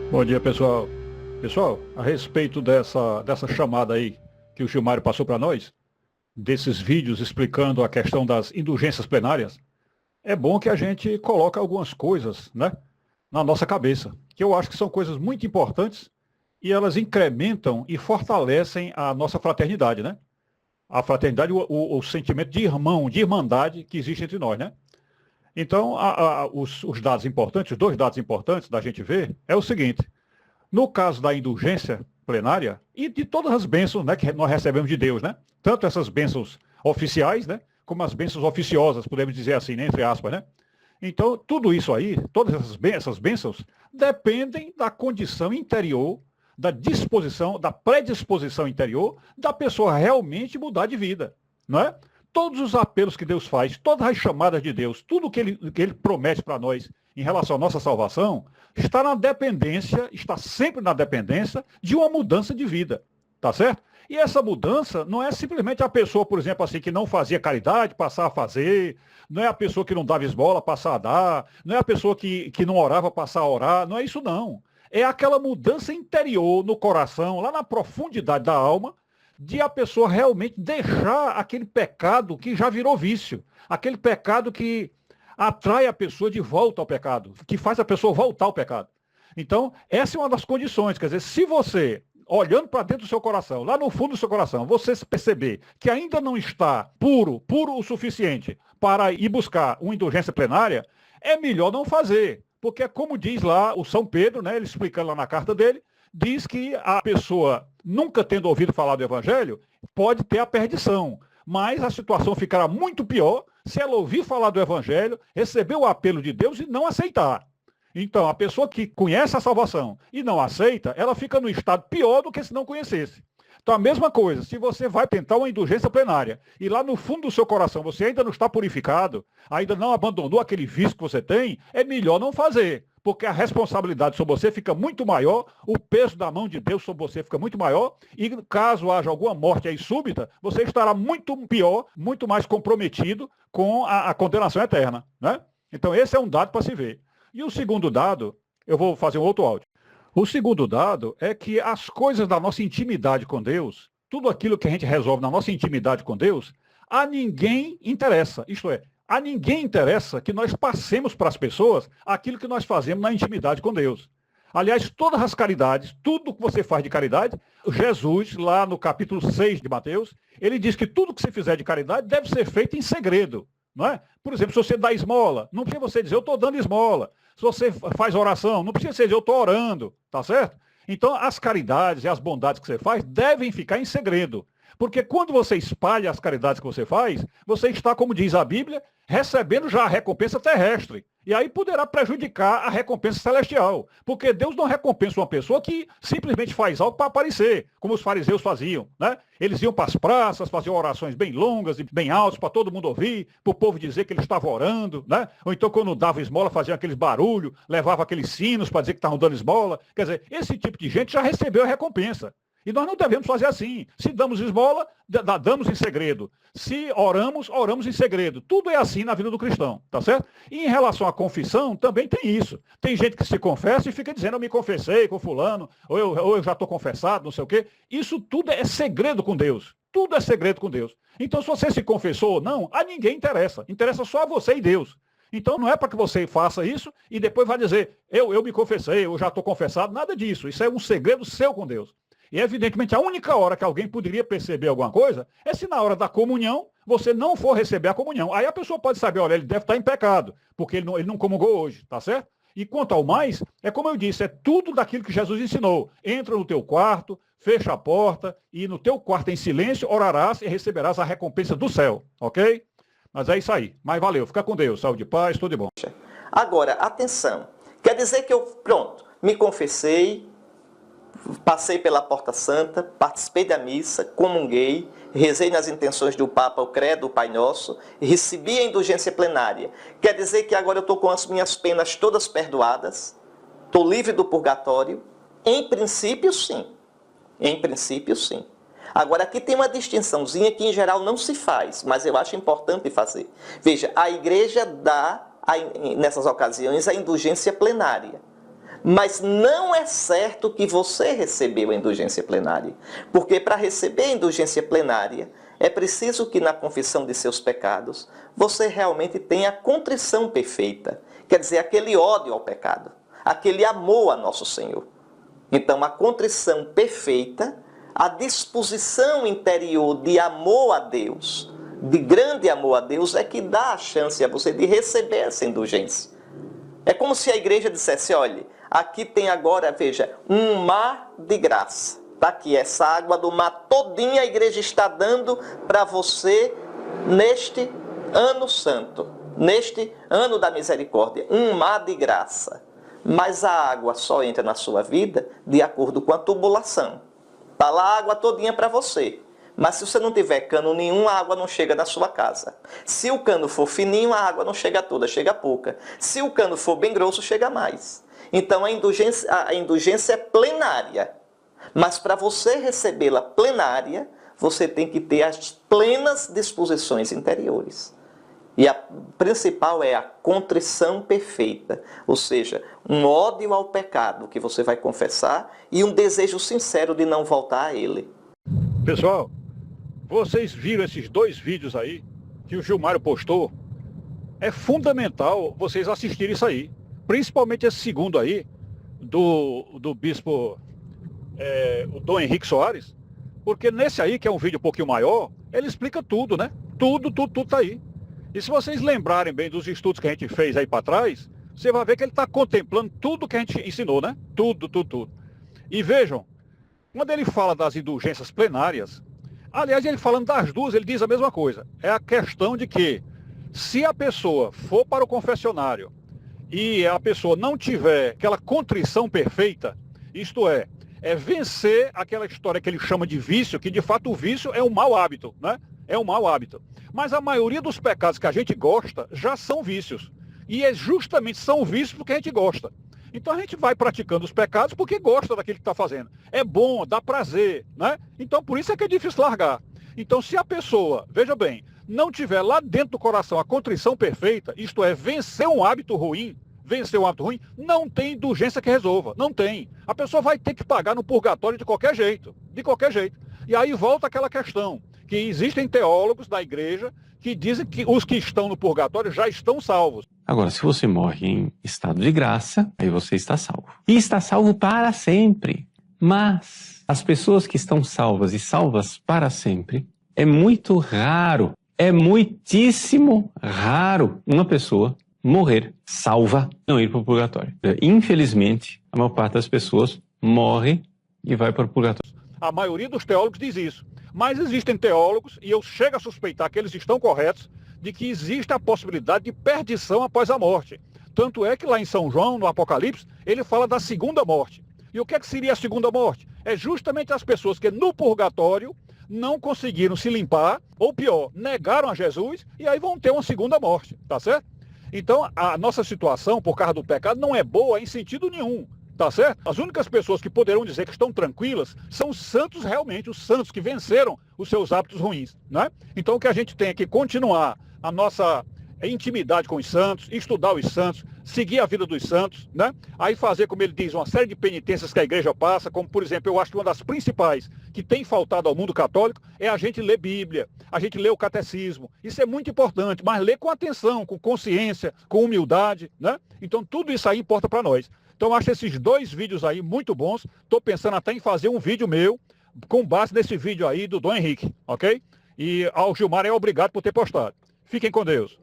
Bom dia, pessoal. Pessoal, a respeito dessa chamada aí que o Gilmário passou para nós, desses vídeos explicando a questão das indulgências plenárias, é bom que a gente coloque algumas coisas, né, na nossa cabeça, que eu acho que são coisas muito importantes e elas incrementam e fortalecem a nossa fraternidade, né? A fraternidade, o sentimento de irmão, de irmandade que existe entre nós, né? Então, os dados importantes, os dois dados importantes da gente ver, é o seguinte. No caso da indulgência plenária e de todas as bênçãos, né, que nós recebemos de Deus, né? Tanto essas bênçãos oficiais, né, como as bênçãos oficiosas, podemos dizer assim, né, entre aspas, né? Então, tudo isso aí, todas essas bênçãos, dependem da condição interior, da disposição, da predisposição interior da pessoa realmente mudar de vida, não é? Todos os apelos que Deus faz, todas as chamadas de Deus, tudo que ele promete para nós em relação à nossa salvação, está na dependência, está sempre na dependência de uma mudança de vida, tá certo? E essa mudança não é simplesmente a pessoa, por exemplo, assim, que não fazia caridade, passar a fazer, não é a pessoa que não dava esmola, passar a dar, não é a pessoa que não orava, passar a orar, não é isso não. É aquela mudança interior no coração, lá na profundidade da alma, de a pessoa realmente deixar aquele pecado que já virou vício, aquele pecado que atrai a pessoa de volta ao pecado, que faz a pessoa voltar ao pecado. Então, essa é uma das condições. Quer dizer, se você, olhando para dentro do seu coração, lá no fundo do seu coração, você perceber que ainda não está puro o suficiente para ir buscar uma indulgência plenária, é melhor não fazer. Porque, como diz lá o São Pedro, né, ele explicando lá na carta dele, diz que a pessoa, nunca tendo ouvido falar do Evangelho, pode ter a perdição. Mas a situação ficará muito pior se ela ouvir falar do Evangelho, receber o apelo de Deus e não aceitar. Então, a pessoa que conhece a salvação e não aceita, ela fica no estado pior do que se não conhecesse. Então, a mesma coisa, se você vai tentar uma indulgência plenária e lá no fundo do seu coração você ainda não está purificado, ainda não abandonou aquele vício que você tem, é melhor não fazer, porque a responsabilidade sobre você fica muito maior, o peso da mão de Deus sobre você fica muito maior, e caso haja alguma morte aí súbita, você estará muito pior, muito mais comprometido com a condenação eterna, né? Então, esse é um dado para se ver. E o segundo dado, eu vou fazer um outro áudio. O segundo dado é que as coisas da nossa intimidade com Deus, tudo aquilo que a gente resolve na nossa intimidade com Deus, a ninguém interessa. Isto é, a ninguém interessa que nós passemos para as pessoas aquilo que nós fazemos na intimidade com Deus. Aliás, todas as caridades, tudo que você faz de caridade, Jesus, lá no capítulo 6 de Mateus, ele diz que tudo que você fizer de caridade deve ser feito em segredo. Não é? Por exemplo, se você dá esmola, não precisa você dizer, eu estou dando esmola. Se você faz oração, não precisa você dizer, eu estou orando, tá certo? Então, as caridades e as bondades que você faz devem ficar em segredo. Porque quando você espalha as caridades que você faz, você está, como diz a Bíblia, recebendo já a recompensa terrestre. E aí poderá prejudicar a recompensa celestial. Porque Deus não recompensa uma pessoa que simplesmente faz algo para aparecer, como os fariseus faziam, né? Eles iam para as praças, faziam orações bem longas e bem altas para todo mundo ouvir, para o povo dizer que ele estava orando, né? Ou então quando dava esmola, faziam aqueles barulhos, levava aqueles sinos para dizer que estavam dando esmola. Quer dizer, esse tipo de gente já recebeu a recompensa. E nós não devemos fazer assim. Se damos esmola, damos em segredo. Se oramos, oramos em segredo. Tudo é assim na vida do cristão, tá certo? E em relação à confissão, também tem isso. Tem gente que se confessa e fica dizendo, eu me confessei com fulano, ou eu já estou confessado, não sei o quê. Isso tudo é segredo com Deus. Tudo é segredo com Deus. Então, se você se confessou ou não, a ninguém interessa. Interessa só a você e Deus. Então não é para que você faça isso e depois vai dizer, eu me confessei, eu já estou confessado, nada disso. Isso é um segredo seu com Deus. E, evidentemente, a única hora que alguém poderia perceber alguma coisa é se na hora da comunhão você não for receber a comunhão. Aí a pessoa pode saber, olha, ele deve estar em pecado, porque ele não comungou hoje, tá certo? E quanto ao mais, é como eu disse, é tudo daquilo que Jesus ensinou. Entra no teu quarto, fecha a porta e no teu quarto em silêncio orarás e receberás a recompensa do céu, ok? Mas é isso aí. Mas valeu, fica com Deus, saúde e paz, tudo de bom. Agora, atenção, quer dizer que eu, pronto, me confessei, passei pela Porta Santa, participei da missa, comunguei, rezei nas intenções do Papa o Credo, o Pai Nosso, e recebi a indulgência plenária. Quer dizer que agora eu estou com as minhas penas todas perdoadas? Estou livre do purgatório? Em princípio, sim. Em princípio, sim. Agora, aqui tem uma distinçãozinha que, em geral, não se faz, mas eu acho importante fazer. Veja, a igreja dá, nessas ocasiões, a indulgência plenária. Mas não é certo que você recebeu a indulgência plenária. Porque para receber a indulgência plenária, é preciso que na confissão de seus pecados, você realmente tenha a contrição perfeita. Quer dizer, aquele ódio ao pecado, aquele amor a nosso Senhor. Então, a contrição perfeita, a disposição interior de amor a Deus, de grande amor a Deus, é que dá a chance a você de receber essa indulgência. É como se a igreja dissesse, olha, aqui tem agora, veja, um mar de graça. Está aqui, essa água do mar todinha a igreja está dando para você neste ano santo, neste ano da misericórdia, um mar de graça. Mas a água só entra na sua vida de acordo com a tubulação. Está lá a água todinha para você. Mas se você não tiver cano nenhum, a água não chega na sua casa. Se o cano for fininho, a água não chega toda, chega pouca. Se o cano for bem grosso, chega mais. Então a indulgência é plenária. Mas para você recebê-la plenária, você tem que ter as plenas disposições interiores. E a principal é a contrição perfeita, ou seja, um ódio ao pecado que você vai confessar e um desejo sincero de não voltar a ele. Pessoal, vocês viram esses 2 vídeos aí que o Gilmário postou? É fundamental vocês assistirem isso aí, principalmente esse segundo aí, do bispo, o Dom Henrique Soares, porque nesse aí, que é um vídeo um pouquinho maior, ele explica tudo, né? Tudo tá aí. E se vocês lembrarem bem dos estudos que a gente fez aí para trás, você vai ver que ele está contemplando tudo que a gente ensinou, né? Tudo. E vejam, quando ele fala das indulgências plenárias, aliás, ele falando das duas, ele diz a mesma coisa. É a questão de que, se a pessoa for para o confessionário e a pessoa não tiver aquela contrição perfeita, isto é vencer aquela história que ele chama de vício, que de fato o vício é um mau hábito, né? É um mau hábito. Mas a maioria dos pecados que a gente gosta já são vícios. E justamente são vícios porque a gente gosta. Então a gente vai praticando os pecados porque gosta daquilo que está fazendo. É bom, dá prazer, né? Então por isso é que é difícil largar. Então se a pessoa, veja bem, não tiver lá dentro do coração a contrição perfeita, isto é, vencer um hábito ruim, não tem indulgência que resolva. Não tem. A pessoa vai ter que pagar no purgatório de qualquer jeito. E aí volta aquela questão, que existem teólogos da igreja que dizem que os que estão no purgatório já estão salvos. Agora, se você morre em estado de graça, aí você está salvo. E está salvo para sempre. Mas as pessoas que estão salvas e salvas para sempre, é muito raro, é muitíssimo raro uma pessoa morrer salva, não ir para o purgatório. Infelizmente, a maior parte das pessoas morre e vai para o purgatório. A maioria dos teólogos diz isso. Mas existem teólogos, e eu chego a suspeitar que eles estão corretos, de que existe a possibilidade de perdição após a morte. Tanto é que lá em São João, no Apocalipse, ele fala da segunda morte. E o que seria a segunda morte? É justamente as pessoas que no purgatório não conseguiram se limpar, ou pior, negaram a Jesus, e aí vão ter uma segunda morte, tá certo? Então, a nossa situação, por causa do pecado, não é boa em sentido nenhum. Tá certo? As únicas pessoas que poderão dizer que estão tranquilas são os santos realmente, os santos que venceram os seus hábitos ruins, né? Então o que a gente tem é que continuar a nossa intimidade com os santos, estudar os santos, seguir a vida dos santos, né? Aí fazer, como ele diz, uma série de penitências que a igreja passa, como por exemplo, eu acho que uma das principais que tem faltado ao mundo católico é a gente ler Bíblia, a gente ler o catecismo. Isso é muito importante, mas ler com atenção, com consciência, com humildade, né? Então tudo isso aí importa para nós. Então eu acho esses 2 vídeos aí muito bons. Estou pensando até em fazer um vídeo meu com base nesse vídeo aí do Dom Henrique, ok? E ao Gilmar é obrigado por ter postado. Fiquem com Deus.